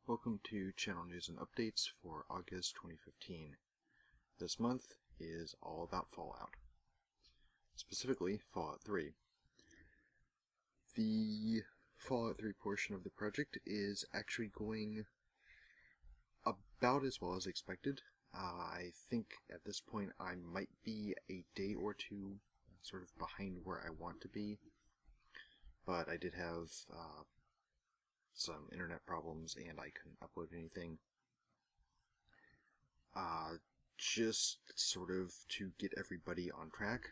Welcome to Channel News and Updates for August 2015. This month is all about Fallout. Specifically, Fallout 3. The Fallout 3 portion of the project is actually going about as well as expected. I think at this point I might be a day or two sort of behind where I want to be, but I did have some internet problems and I couldn't upload anything. Just sort of to get everybody on track,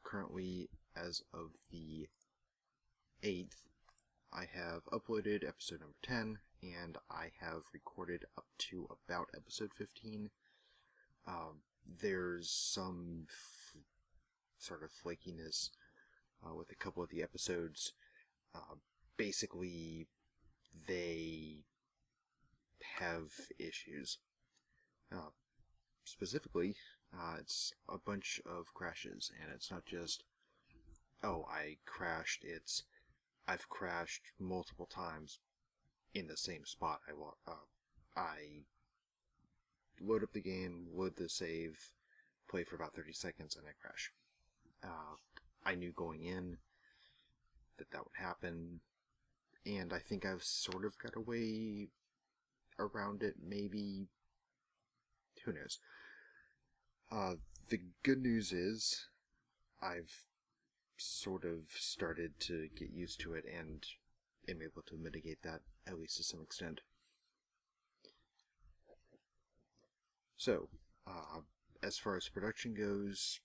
currently as of the 8th, I have uploaded episode number 10 and I have recorded up to about episode 15. There's some sort of flakiness with a couple of the episodes. Basically, they have issues. Specifically, it's a bunch of crashes, and it's not just, oh, I crashed, it's, I've crashed multiple times in the same spot. I load up the game, load the save, play for about 30 seconds, and I crash. I knew going in that that would happen, and I think I've sort of got a way around it, maybe. Who knows? The good news is I've sort of started to get used to it and am able to mitigate that, at least to some extent. So, as far as production goes,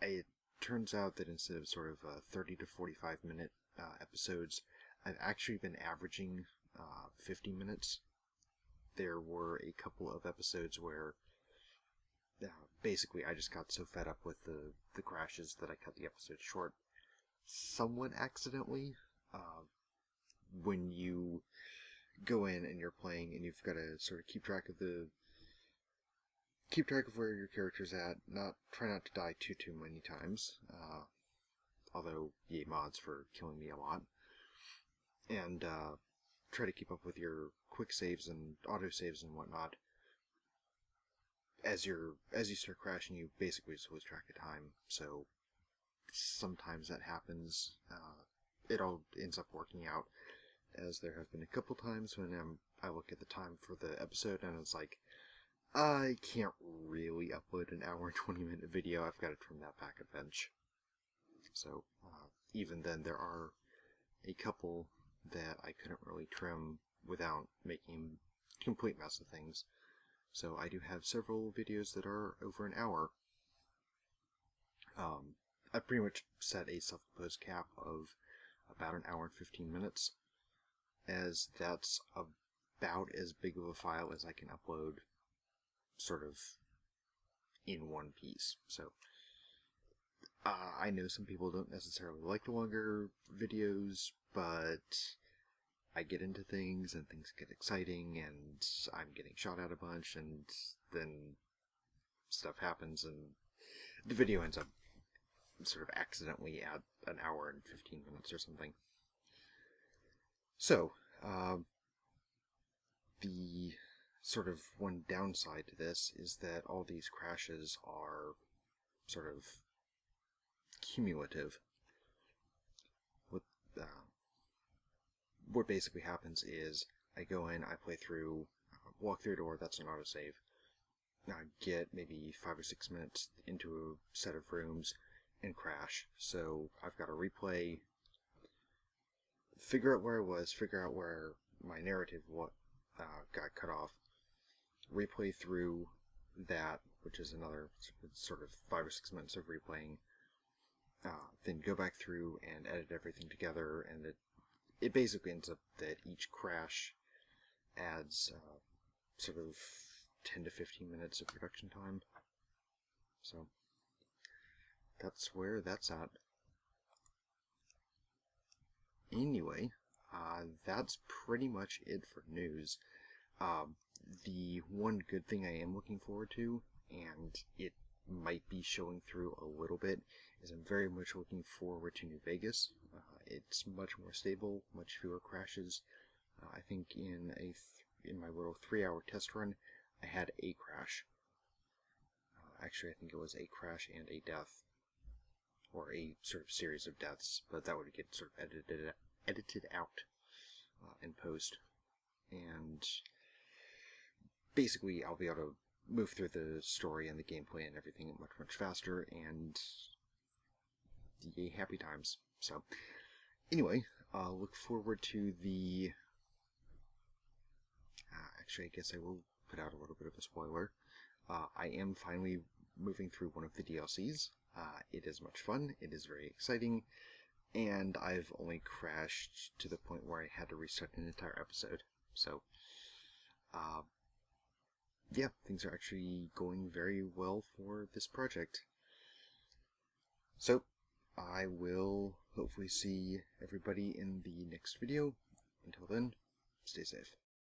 it turns out that instead of sort of 30 to 45 minute episodes, I've actually been averaging 50 minutes. There were a couple of episodes where basically I just got so fed up with the crashes that I cut the episode short, somewhat accidentally. When you go in and you're playing and you've got to sort of keep track of where your character's at, try not to die too many times. Although, yay mods for killing me a lot. And try to keep up with your quick saves and auto saves and whatnot. As you start crashing, you basically just lose track of time. So sometimes that happens. It all ends up working out, as there have been a couple times when I look at the time for the episode and it's like, I can't really upload an hour and 20-minute video. I've got to trim that back a bunch. So even then, there are a couple that I couldn't really trim without making a complete mess of things. So I do have several videos that are over an hour. I've pretty much set a self-imposed cap of about an hour and 15 minutes, as that's about as big of a file as I can upload sort of in one piece. So I know some people don't necessarily like the longer videos, but I get into things and things get exciting and I'm getting shot at a bunch and then stuff happens and the video ends up sort of accidentally at an hour and 15 minutes or something. So, the sort of one downside to this is that all these crashes are sort of cumulative. What basically happens is I go in, I play through, walk through a door, that's an autosave. I get maybe 5 or 6 minutes into a set of rooms and crash. So I've got to replay, figure out where I was, figure out where my narrative got cut off, replay through that, which is another sort of 5 or 6 minutes of replaying, then go back through and edit everything together, and it basically ends up that each crash adds sort of 10 to 15 minutes of production time. So that's where that's at. Anyway, that's pretty much it for news. The one good thing I am looking forward to, and it might be showing through a little bit, is I'm very much looking forward to New Vegas. It's much more stable, much fewer crashes. I think in a in my little 3-hour test run, I had a crash. Actually, I think it was a crash and a death, or a sort of series of deaths, but that would get sort of edited out in post. And basically, I'll be able to move through the story and the gameplay and everything much, much faster, and yay, happy times. So, anyway, look forward to the... actually, I guess I will put out a little bit of a spoiler. I am finally moving through one of the DLCs. It is much fun, it is very exciting, and I've only crashed to the point where I had to restart an entire episode. So, yeah, things are actually going very well for this project. So, I will hopefully see everybody in the next video. Until then, stay safe.